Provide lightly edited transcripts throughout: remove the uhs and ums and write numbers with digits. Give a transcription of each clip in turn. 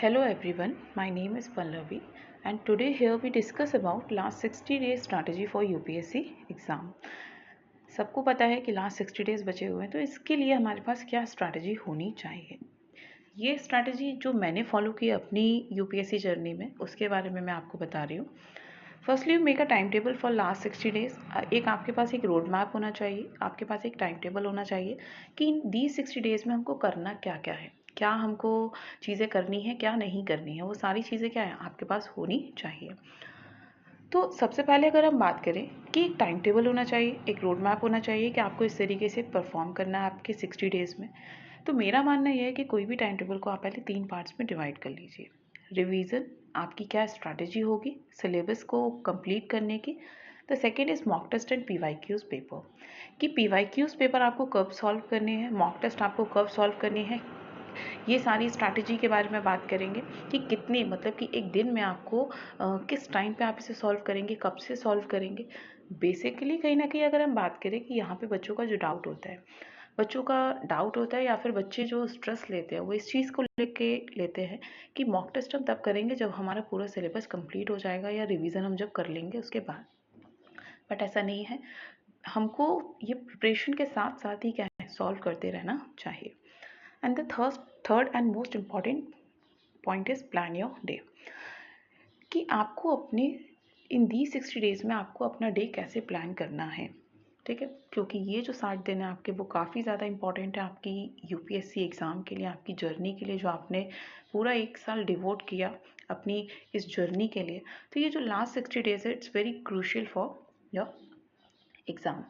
Hello everyone, my name is Pallavi and today here we discuss about last 60 days strategy for UPSC exam. सबको पता है कि last 60 days बचे हुए हैं, तो इसके लिए हमारे पास क्या स्ट्रैटेजी होनी चाहिए। ये स्ट्रैटेजी जो मैंने फॉलो की अपनी यूपीएससी जर्नी में, उसके बारे में मैं आपको बता रही हूँ। Firstly make a time table for last 60 days. एक आपके पास एक रोड मैप होना चाहिए, आपके पास एक टाइम टेबल होना चाहिए कि इन दीज 60 डेज में हमको करना क्या क्या है, क्या हमको चीज़ें करनी है, क्या नहीं करनी है, वो सारी चीज़ें क्या है आपके पास होनी चाहिए। तो सबसे पहले अगर हम बात करें कि एक टाइम टेबल होना चाहिए, एक रोड मैप होना चाहिए कि आपको इस तरीके से परफॉर्म करना है आपके 60 डेज़ में। तो मेरा मानना यह है कि कोई भी टाइम टेबल को आप पहले 3 पार्ट्स में डिवाइड कर लीजिए। रिवीजन, आपकी क्या स्ट्रैटेजी होगी सिलेबस को कंप्लीट करने की। The second is mock test and PYQs paper, कि PYQs पेपर आपको कब सॉल्व करने हैं, मॉक टेस्ट आपको कब सॉल्व करनी है। ये सारी स्ट्रैटेजी के बारे में बात करेंगे कि कितने, मतलब कि एक दिन में आपको किस टाइम पे आप इसे सॉल्व करेंगे, कब से सॉल्व करेंगे। बेसिकली कहीं ना कहीं अगर हम बात करें कि यहाँ पे बच्चों का जो डाउट होता है या फिर बच्चे जो स्ट्रेस लेते हैं वो इस चीज़ को लेके लेते हैं कि मॉक टेस्ट हम तब करेंगे जब हमारा पूरा सिलेबस कंप्लीट हो जाएगा या रिवीजन हम जब कर लेंगे उसके बाद। बट ऐसा नहीं है, हमको ये प्रिपरेशन के साथ साथ ही क्या है सॉल्व करते रहना चाहिए। And the third and most important point is plan your day, कि आपको अपने इन दी 60 डेज़ में आपको अपना डे कैसे प्लान करना है। ठीक है, क्योंकि ये जो 60 दिन है आपके वो काफ़ी ज़्यादा इंपॉर्टेंट है आपकी यूपीएससी एग्ज़ाम के लिए, आपकी जर्नी के लिए, जो आपने पूरा 1 साल डिवोट किया अपनी इस जर्नी के लिए। तो ये जो लास्ट 60 डेज़ है it's very crucial for your exam.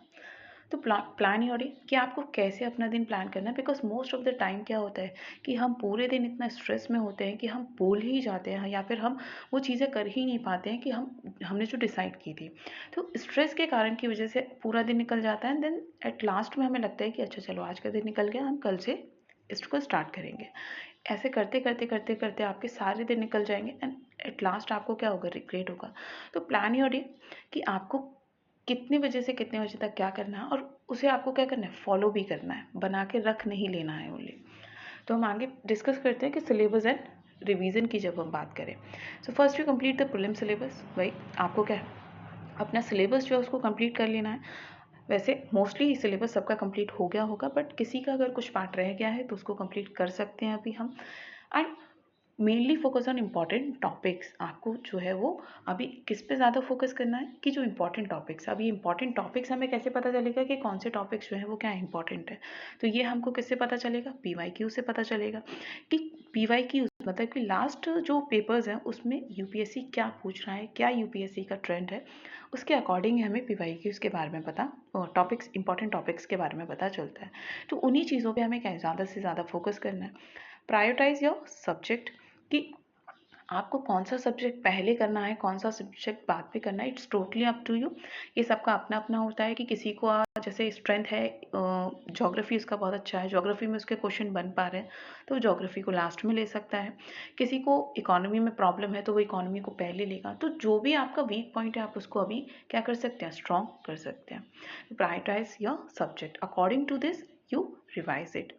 तो प्लान योर डे, कि आपको कैसे अपना दिन प्लान करना है। Because most of the time क्या होता है कि हम पूरे दिन इतना स्ट्रेस में होते हैं कि हम भूल ही जाते हैं या फिर हम वो चीज़ें कर ही नहीं पाते हैं कि हमने जो डिसाइड की थी। तो स्ट्रेस के कारण की वजह से पूरा दिन निकल जाता है, देन एट लास्ट में हमें लगता है कि अच्छा चलो आज का दिन निकल गया, हम कल से इसको स्टार्ट करेंगे। ऐसे करते करते करते करते आपके सारे दिन निकल जाएंगे एंड एट लास्ट आपको क्या होगा, रिग्रेट होगा। तो प्लान योर डे, कि आपको कितने बजे से कितने बजे तक क्या करना है और उसे आपको क्या करना है, फॉलो भी करना है, बना के रख नहीं लेना है ओनली। तो हम आगे डिस्कस करते हैं कि सिलेबस एंड रिवीजन की जब हम बात करें। So first you complete the prelim syllabus. भाई आपको क्या है, अपना सिलेबस जो है उसको कंप्लीट कर लेना है। वैसे मोस्टली सिलेबस सबका कंप्लीट हो गया होगा, बट किसी का अगर कुछ पार्ट रह गया है तो उसको कंप्लीट कर सकते हैं अभी हम। And mainly focus on important topics. आपको जो है वो अभी किस पे ज़्यादा फोकस करना है कि जो इम्पॉर्टेंट टॉपिक्स, अभी इम्पॉर्टेंट टॉपिक्स हमें कैसे पता चलेगा कि कौन से टॉपिक्स जो है वो क्या इंपॉर्टेंट है। तो ये हमको किससे पता चलेगा, PYQ से पता चलेगा। कि PYQ मतलब कि लास्ट जो पेपर्स हैं उसमें यूपीएससी क्या पूछ रहा है, क्या यूपीएससी का ट्रेंड है, उसके अकॉर्डिंग हमें PYQs के बारे में पता, टॉपिक्स, इंपॉर्टेंट टॉपिक्स के बारे में पता चलता है। तो उन्हीं चीज़ों पे हमें क्या ज़्यादा से ज़्यादा फोकस करना है। प्रायोरिटाइज योर सब्जेक्ट, कि आपको कौन सा सब्जेक्ट पहले करना है, कौन सा सब्जेक्ट बाद में करना है, it's totally up to you. ये सबका अपना अपना होता है कि किसी को जैसे स्ट्रेंथ है ज्योग्राफी, उसका बहुत अच्छा है, ज्योग्राफी में उसके क्वेश्चन बन पा रहे हैं तो ज्योग्राफी को लास्ट में ले सकता है। किसी को इकोनॉमी में प्रॉब्लम है तो वो इकोनॉमी को पहले लेगा। तो जो भी आपका वीक पॉइंट है आप उसको अभी क्या कर सकते हैं, स्ट्रॉन्ग कर सकते हैं। Prioritise your subject, according to this you revise it.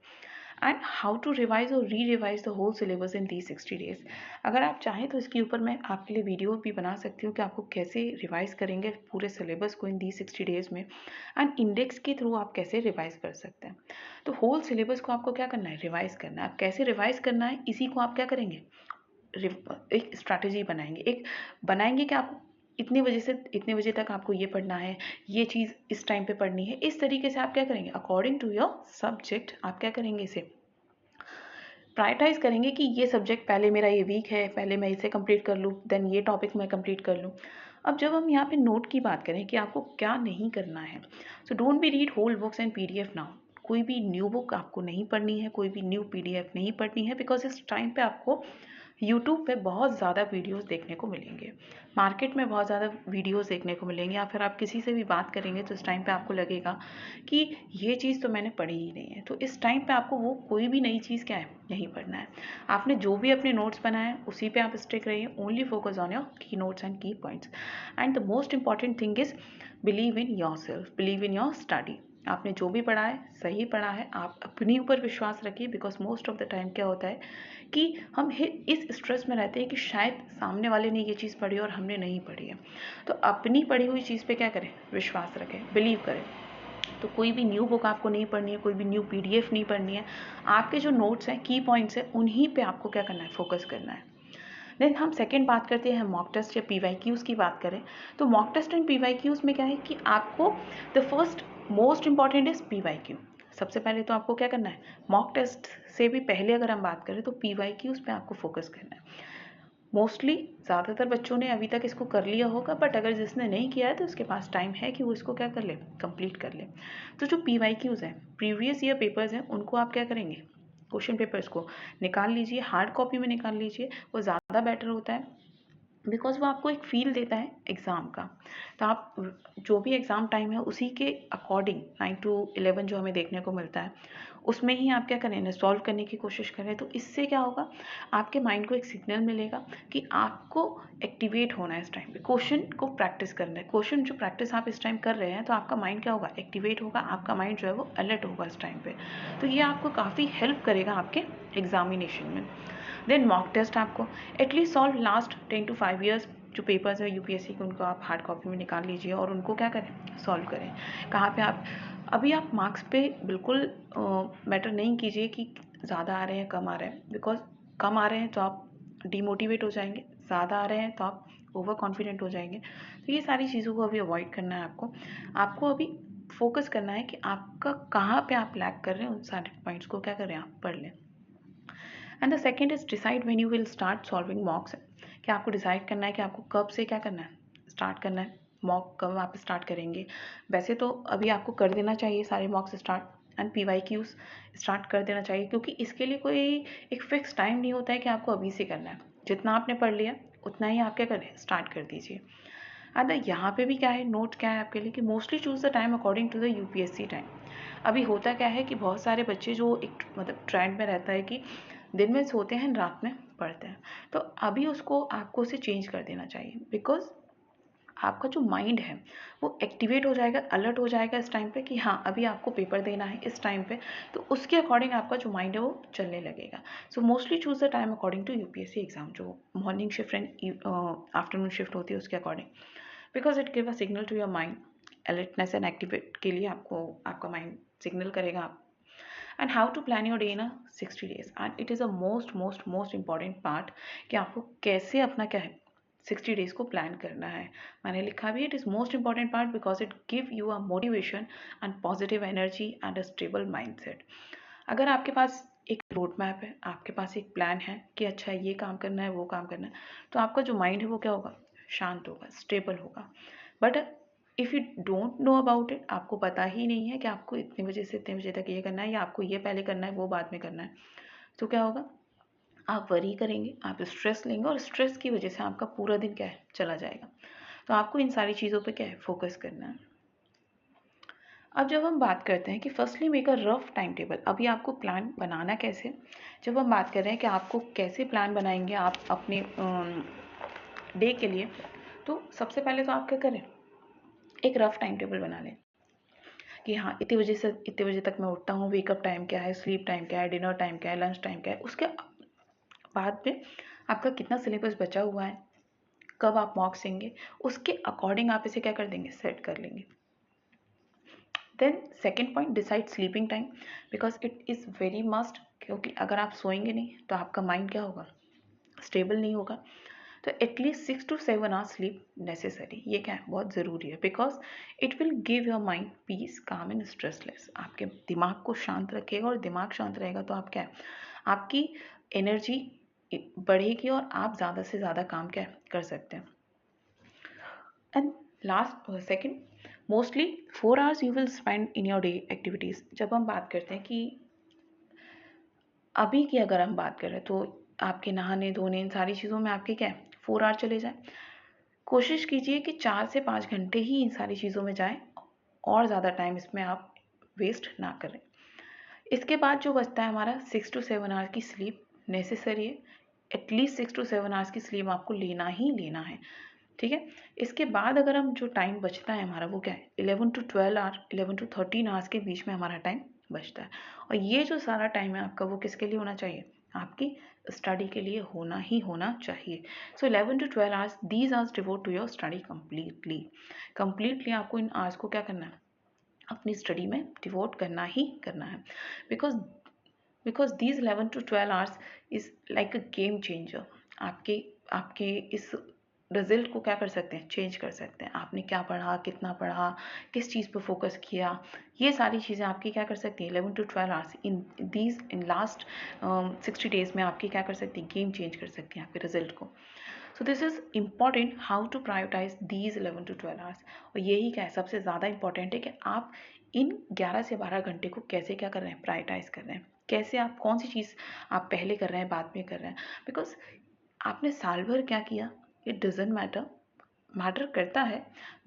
And how to revise और re revise the whole syllabus in these 60 days. अगर आप चाहें तो इसके ऊपर मैं आपके लिए वीडियो भी बना सकती हूँ कि आपको कैसे रिवाइज करेंगे पूरे सिलेबस को इन दीज 60 डेज में, एंड इंडेक्स के थ्रू आप कैसे रिवाइज कर सकते हैं। तो होल सिलेबस को आपको क्या करना है, रिवाइज करना है। आप कैसे रिवाइज करना है इसी को आप क्या करेंगे, एक स्ट्रैटेजी बनाएंगे कि आप इतने बजे से इतने बजे तक आपको ये पढ़ना है, ये चीज़ इस टाइम पे पढ़नी है। इस तरीके से आप क्या करेंगे, अकॉर्डिंग टू योर सब्जेक्ट आप क्या करेंगे, इसे प्रायोरिटाइज करेंगे कि ये सब्जेक्ट पहले मेरा ये वीक है, पहले मैं इसे कंप्लीट कर लूँ, देन ये टॉपिक मैं कंप्लीट कर लूँ। अब जब हम यहाँ पे नोट की बात करें कि आपको क्या नहीं करना है, so don't be read whole books and PDF now. कोई भी न्यू बुक आपको नहीं पढ़नी है, कोई भी न्यू PDF नहीं पढ़नी है, बिकॉज इस टाइम पे आपको यूट्यूब पे बहुत ज़्यादा वीडियोस देखने को मिलेंगे, मार्केट में बहुत ज़्यादा वीडियोस देखने को मिलेंगे, या फिर आप किसी से भी बात करेंगे तो इस टाइम पे आपको लगेगा कि ये चीज़ तो मैंने पढ़ी ही नहीं है। तो इस टाइम पे आपको वो कोई भी नई चीज़ क्या है, नहीं पढ़ना है। आपने जो भी अपने नोट्स बनाए हैं उसी पे आप स्टिक रहिए, ओनली फोकस ऑन योर की नोट्स एंड की points. And the most important thing is believe in your self, believe in your study. आपने जो भी पढ़ा है सही पढ़ा है, आप अपने ऊपर विश्वास रखिए। Because most of the time क्या होता है कि हम इस स्ट्रेस में रहते हैं कि शायद सामने वाले ने ये चीज़ पढ़ी और हमने नहीं पढ़ी है। तो अपनी पढ़ी हुई चीज़ पे क्या करें, विश्वास रखें, बिलीव करें। तो कोई भी न्यू बुक आपको नहीं पढ़नी है, कोई भी न्यू पीडीएफ नहीं पढ़नी है। आपके जो नोट्स हैं, की पॉइंट्स हैं, उन्हीं पे आपको क्या करना है, फोकस करना है। देन हम सेकेंड बात करते हैं मॉक टेस्ट या पीवाईक्यूज़ की बात करें तो मॉक टेस्ट एंड पीवाईक्यूज़ में क्या है कि आपको the first most important is PYQ. सबसे पहले तो आपको क्या करना है, मॉक टेस्ट से भी पहले अगर हम बात करें तो पीवाईक्यूज़ पे आपको फोकस करना है। मोस्टली ज़्यादातर बच्चों ने अभी तक इसको कर लिया होगा, बट अगर जिसने नहीं किया है तो उसके पास टाइम है कि वो इसको क्या कर ले, कंप्लीट कर ले। तो जो पीवाईक्यूज़ हैं, प्रीवियस ईयर पेपर्स हैं, उनको आप क्या करेंगे, क्वेश्चन पेपर्स को निकाल लीजिए, हार्ड कॉपी में निकाल लीजिए, वो ज़्यादा बेटर होता है। बिकॉज वो आपको एक फील देता है एग्ज़ाम का। तो आप जो भी एग्ज़ाम टाइम है उसी के अकॉर्डिंग 9 to 11 जो हमें देखने को मिलता है उसमें ही आप क्या करें, सॉल्व करने की कोशिश करें। तो इससे क्या होगा, आपके माइंड को एक सिग्नल मिलेगा कि आपको एक्टिवेट होना है इस टाइम पे, क्वेश्चन को प्रैक्टिस करना है। क्वेश्चन जो प्रैक्टिस आप इस टाइम कर रहे हैं तो आपका माइंड क्या होगा, एक्टिवेट होगा, आपका माइंड जो है वो अलर्ट होगा इस टाइम पे। तो ये आपको काफ़ी हेल्प करेगा आपके एग्जामिनेशन में। देन मॉक टेस्ट आपको at least solve last 10 to 5 years जो पेपर्स है यूपीएससी के, उनको आप हार्ड कॉपी में निकाल लीजिए और उनको क्या करें, सॉल्व करें। कहाँ पे आप अभी आप मार्क्स पे बिल्कुल मैटर नहीं कीजिए कि ज़्यादा आ रहे हैं कम आ रहे हैं, बिकॉज कम आ रहे हैं तो आप डिमोटिवेट हो जाएंगे, ज़्यादा आ रहे हैं तो आप ओवर कॉन्फिडेंट हो जाएंगे। तो ये सारी चीज़ों को अभी अवॉइड करना है आपको। आपको अभी फोकस करना है कि आपका कहाँ पे आप लैग कर रहे हैं, उन सारे पॉइंट्स को क्या करें, आप पढ़ लें। And the second is decide when you will start solving मॉक्स। कि आपको डिसाइड करना है कि आपको कब से क्या करना है, स्टार्ट करना है, मॉक कब आप स्टार्ट करेंगे। वैसे तो अभी आपको कर देना चाहिए सारे मॉक्स स्टार्ट एंड पीवाईक्यूज स्टार्ट कर देना चाहिए, क्योंकि इसके लिए कोई एक फिक्स टाइम नहीं होता है कि आपको अभी से करना है। जितना आपने पढ़ लिया उतना ही आप क्या करें, स्टार्ट कर दीजिए। अगर यहाँ पे भी क्या है, नोट क्या है आपके लिए कि mostly choose the time according to the UPSC time. अभी होता क्या है कि बहुत सारे बच्चे जो एक मतलब ट्रेंड में रहता है कि दिन में सोते हैं रात में पढ़ते हैं, तो अभी उसको आपको उसे चेंज कर देना चाहिए। बिकॉज आपका जो माइंड है वो एक्टिवेट हो जाएगा, अलर्ट हो जाएगा इस टाइम पे कि हाँ अभी आपको पेपर देना है इस टाइम पे, तो उसके अकॉर्डिंग आपका जो माइंड है वो चलने लगेगा। So mostly choose the time according to UPSC exam, जो morning shift and afternoon shift होती है उसके according. Because it give a signal to your mind, alertness and activate के लिए आपको आपका माइंड सिग्नल करेगा आप। And how to plan your day in 60 days, and it is a most most most important part कि आपको कैसे अपना क्या है 60 days को प्लान करना है। मैंने लिखा भी it is most important part because it give you a motivation and positive energy and a stable mindset. अगर आपके पास एक रोड मैप है, आपके पास एक प्लान है कि अच्छा ये काम करना है वो काम करना है, तो आपका जो माइंड है वो क्या होगा, शांत होगा, स्टेबल होगा। But if you don't know about it, आपको पता ही नहीं है कि आपको इतने बजे से इतने बजे तक ये करना है या आपको ये पहले करना है वो बाद में करना है, तो क्या होगा, आप वरी करेंगे, आप स्ट्रेस लेंगे और स्ट्रेस की वजह से आपका पूरा दिन क्या है, चला जाएगा। तो आपको इन सारी चीज़ों पे क्या है, फोकस करना है। अब जब हम बात करते हैं कि firstly make a rough time table, अभी आपको प्लान बनाना कैसे, जब हम बात कर रहे हैं कि आपको कैसे प्लान बनाएंगे आप अपने डे के लिए, तो सबसे पहले तो आप क्या करें, एक रफ टाइम टेबल बना लें कि हाँ इतने बजे से इतने बजे तक मैं उठता हूँ, वेकअप टाइम क्या है, स्लीप टाइम क्या है, डिनर टाइम क्या है, लंच टाइम क्या है, उसके बाद में आपका कितना सिलेबस बचा हुआ है, कब आप मॉक्स देंगे, उसके अकॉर्डिंग आप इसे क्या कर देंगे, सेट कर लेंगे। Then second point, decide sleeping time, because it is very must, क्योंकि अगर आप सोएंगे नहीं तो आपका माइंड क्या होगा, स्टेबल नहीं होगा। तो at least 6 to 7 hours sleep necessary, ये क्या है, बहुत ज़रूरी है। Because it will give your mind peace, काम एंड स्ट्रेसलेस, आपके दिमाग को शांत रखेगा, और दिमाग शांत रहेगा तो आप क्या है, आपकी एनर्जी बढ़ेगी और आप ज़्यादा से ज़्यादा काम क्या कर सकते हैं। And last second, mostly 4 hours you will spend in your day activities. जब हम बात करते हैं कि अभी की अगर हम बात करें तो आपके नहाने धोने इन सारी चीज़ों में आपके क्या है 4 hour चले जाए। कोशिश कीजिए कि 4 से 5 घंटे ही इन सारी चीज़ों में जाए, और ज़्यादा टाइम इसमें आप वेस्ट ना करें। इसके बाद जो बचता है हमारा 6 to 7 आवर्स की स्लीप नेसेसरी है। एटलीस्ट 6 to 7 आवर्स की स्लीप आपको लेना ही लेना है। ठीक है। इसके बाद अगर हम जो टाइम बचता है हमारा वो क्या है, 11 to 12 आवर, 11 to 13 आवर्स के बीच में हमारा टाइम बचता है। और ये जो सारा टाइम है आपका वो किसके लिए होना चाहिए, आपकी स्टडी के लिए होना ही होना चाहिए। So 11 to 12 hours, these hours devote to your study completely आपको इन आवर्स को क्या करना है, अपनी स्टडी में डिवोट करना ही करना है। Because these 11 to 12 hours is like a game changer. आपके आपके इस रिजल्ट को क्या कर सकते हैं, चेंज कर सकते हैं। आपने क्या पढ़ा, कितना पढ़ा, किस चीज़ पर फोकस किया, ये सारी चीज़ें आपकी क्या कर सकती हैं, 11 to 12 hours in last 60 days में आपकी क्या कर सकती हैं, गेम चेंज कर सकती हैं आपके रिजल्ट को। So this is important how to prioritise these 11 to 12 hours. और यही क्या है, सबसे ज़्यादा इंपॉर्टेंट है कि आप इन 11 से 12 घंटे को कैसे क्या कर रहे हैं, प्रायोरिटाइज कर रहे हैं। कैसे आप कौन सी चीज़ आप पहले कर रहे हैं, बाद में कर रहे हैं। बिकॉज आपने साल भर क्या किया, इट डजेंट मैटर करता है,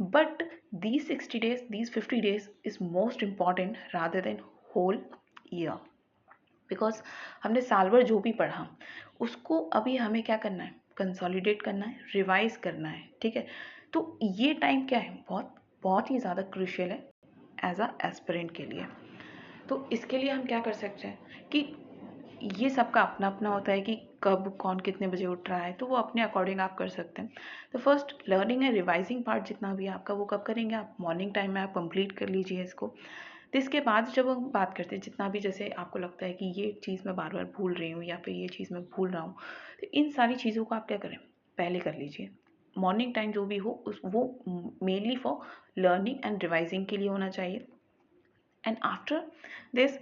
but these 60 days, these 50 days is most important rather than whole year. Because हमने साल भर जो भी पढ़ा उसको अभी हमें क्या करना है, कंसोलिडेट करना है, रिवाइज करना है। ठीक है, तो ये टाइम क्या है, बहुत बहुत ही ज़्यादा क्रूशियल है एज अ एस्पिरेंट के लिए। तो इसके लिए हम क्या कर सकते हैं कि ये सबका अपना अपना होता है कि कब कौन कितने बजे उठ रहा है, तो वो अपने अकॉर्डिंग आप कर सकते हैं। तो फर्स्ट लर्निंग है, रिवाइजिंग पार्ट जितना भी आपका वो कब करेंगे, आप मॉर्निंग टाइम में आप कंप्लीट कर लीजिए इसको। तो इसके बाद जब हम बात करते हैं, जितना भी जैसे आपको लगता है कि ये चीज़ मैं बार बार भूल रही हूँ या फिर ये चीज़ मैं भूल रहा हूँ, तो इन सारी चीज़ों को आप क्या करें, पहले कर लीजिए। मॉर्निंग टाइम जो भी हो उस वो mainly for learning and revising के लिए होना चाहिए। And after this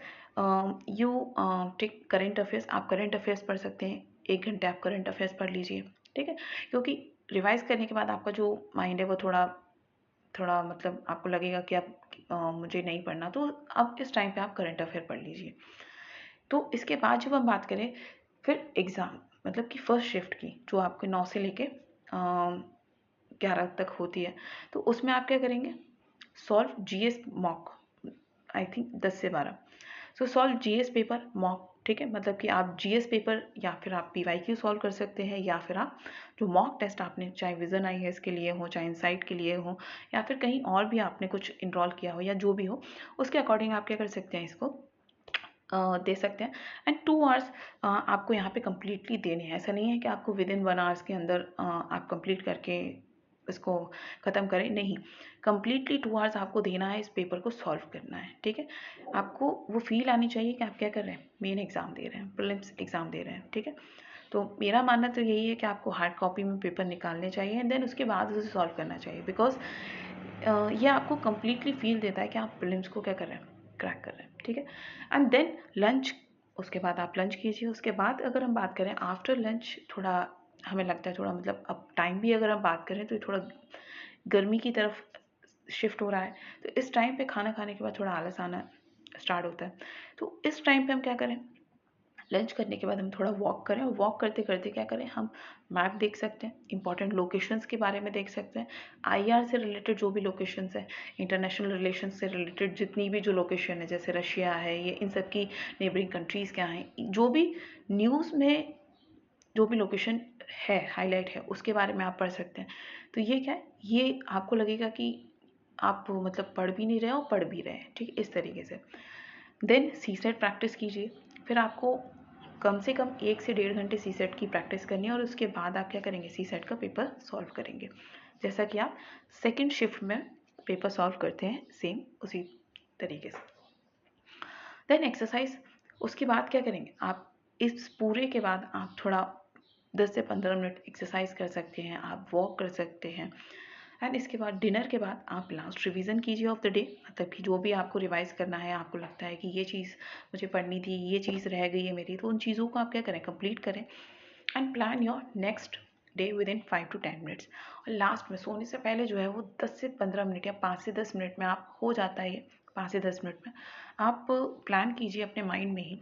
you take current affairs. आप करेंट अफेयर्स पढ़ सकते हैं, 1 घंटे आप करेंट अफेयर्स पढ़ लीजिए। ठीक है, क्योंकि रिवाइज करने के बाद आपका जो माइंड है वो थोड़ा थोड़ा मतलब आपको लगेगा कि आप मुझे नहीं पढ़ना, तो अब इस टाइम पे आप करंट अफेयर पढ़ लीजिए। तो इसके बाद जब हम बात करें फिर एग्ज़ाम, मतलब कि फर्स्ट शिफ्ट की जो आपके 9 से लेके 11 तक होती है, तो उसमें आप क्या करेंगे, solve GS mock, I think 10 से 12। सो सॉल्व जीएस पेपर मॉक। ठीक है, मतलब कि आप जीएस पेपर या फिर आप पीवाईक्यू सॉल्व कर सकते हैं, या फिर आप जो मॉक टेस्ट आपने चाहे विजन आईएएस के लिए हो, चाहे इनसाइट के लिए हो, या फिर कहीं और भी आपने कुछ इनरोल किया हो या जो भी हो, उसके अकॉर्डिंग आप क्या कर सकते हैं, इसको दे सकते हैं। एंड 2 आवर्स आपको यहाँ पे कम्प्लीटली देने हैं। ऐसा नहीं है कि आपको विद इन 1 आवर्स के अंदर आप कंप्लीट करके इसको ख़त्म करें, नहीं, कम्प्लीटली 2 आवर्स आपको देना है, इस पेपर को सॉल्व करना है। ठीक है, आपको वो फील आनी चाहिए कि आप क्या कर रहे हैं, मेन एग्ज़ाम दे रहे हैं, प्रीलिम्स एग्ज़ाम दे रहे हैं। ठीक है, तो मेरा मानना तो यही है कि आपको हार्ड कॉपी में पेपर निकालने चाहिए एंड देन उसके बाद उसे सॉल्व करना चाहिए। बिकॉज ये आपको कम्प्लीटली फील देता है कि आप प्रीलिम्स को क्या कर रहे हैं, क्रैक कर रहे हैं। ठीक है, एंड देन लंच, उसके बाद आप लंच कीजिए। उसके बाद अगर हम बात करें आफ्टर लंच, थोड़ा हमें लगता है थोड़ा मतलब अब टाइम भी अगर हम बात करें तो थोड़ा गर्मी की तरफ शिफ्ट हो रहा है, तो इस टाइम पे खाना खाने के बाद थोड़ा आलस आना स्टार्ट होता है। तो इस टाइम पे हम क्या करें, लंच करने के बाद हम थोड़ा वॉक करें, और वॉक करते करते क्या करें, हम मैप देख सकते हैं, इंपॉर्टेंट लोकेशंस के बारे में देख सकते हैं, आईआर से रिलेटेड जो भी लोकेशंस है, इंटरनेशनल रिलेशंस से रिलेटेड जितनी भी जो लोकेशन है, जैसे रशिया है, ये इन सब की नेबरिंग कंट्रीज़ क्या हैं, जो भी न्यूज़ में जो भी लोकेशन है, हाईलाइट है, उसके बारे में आप पढ़ सकते हैं। तो ये क्या है, ये आपको लगेगा कि आप मतलब पढ़ भी नहीं रहे हो, पढ़ भी रहे हैं। ठीक, इस तरीके से। देन सी सेट प्रैक्टिस कीजिए। फिर आपको कम से कम 1 से 1.5 घंटे सी सेट की प्रैक्टिस करनी है, और उसके बाद आप क्या करेंगे, सी सेट का पेपर सॉल्व करेंगे, जैसा कि आप सेकेंड शिफ्ट में पेपर सॉल्व करते हैं, सेम उसी तरीके से। देन एक्सरसाइज, उसके बाद क्या करेंगे आप, इस पूरे के बाद आप थोड़ा 10 से 15 मिनट एक्सरसाइज कर सकते हैं, आप वॉक कर सकते हैं। एंड इसके बाद डिनर के बाद आप लास्ट रिवीजन कीजिए ऑफ द डे, मतलब कि जो भी आपको रिवाइज करना है, आपको लगता है कि ये चीज़ मुझे पढ़नी थी, ये चीज़ रह गई है मेरी, तो उन चीज़ों को आप क्या करें, कंप्लीट करें। And plan your next day with in 5 to 10 minutes. और लास्ट में सोने से पहले जो है वो 10 से 15 मिनट या 5 से 10 मिनट में आप हो जाता है ये, 5 से 10 मिनट में आप प्लान कीजिए अपने माइंड में ही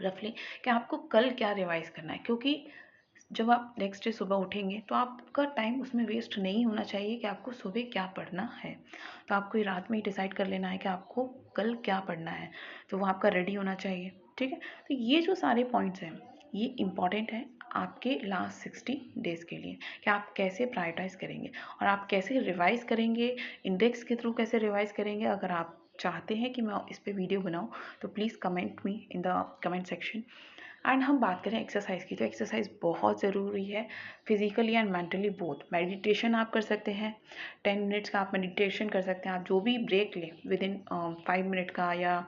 रफली कि आपको कल क्या रिवाइज करना है। क्योंकि जब आप नेक्स्ट डे सुबह उठेंगे तो आपका टाइम उसमें वेस्ट नहीं होना चाहिए कि आपको सुबह क्या पढ़ना है। तो आपको ये रात में ही डिसाइड कर लेना है कि आपको कल क्या पढ़ना है, तो वो आपका रेडी होना चाहिए। ठीक है, तो ये जो सारे पॉइंट्स हैं ये इम्पॉर्टेंट है आपके लास्ट 60 डेज़ के लिए कि आप कैसे प्रायोरिटाइज़ करेंगे और आप कैसे रिवाइज़ करेंगे, इंडेक्स के थ्रू कैसे रिवाइज़ करेंगे। अगर आप चाहते हैं कि मैं इस पे वीडियो बनाऊं तो please comment me in the comment section. And हम बात करें एक्सरसाइज की, तो एक्सरसाइज बहुत ज़रूरी है physically and mentally both. Meditation आप कर सकते हैं, 10 मिनट्स का आप मेडिटेशन कर सकते हैं। आप जो भी ब्रेक लें विद इन 5 मिनट का या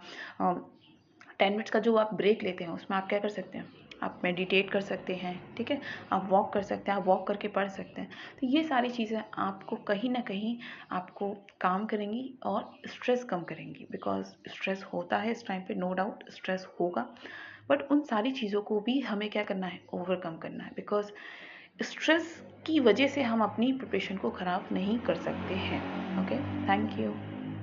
10 मिनट्स का जो आप ब्रेक लेते हैं उसमें आप क्या कर सकते हैं, आप मेडिटेट कर सकते हैं, ठीक है। आप वॉक कर सकते हैं, आप वॉक करके पढ़ सकते हैं। तो ये सारी चीज़ें आपको कहीं ना कहीं आपको काम करेंगी और स्ट्रेस कम करेंगी, बिकॉज स्ट्रेस होता है इस टाइम पे, नो डाउट स्ट्रेस होगा, बट उन सारी चीज़ों को भी हमें क्या करना है, ओवरकम करना है। बिकॉज स्ट्रेस की वजह से हम अपनी प्रिपरेशन को ख़राब नहीं कर सकते हैं। Okay, thank you.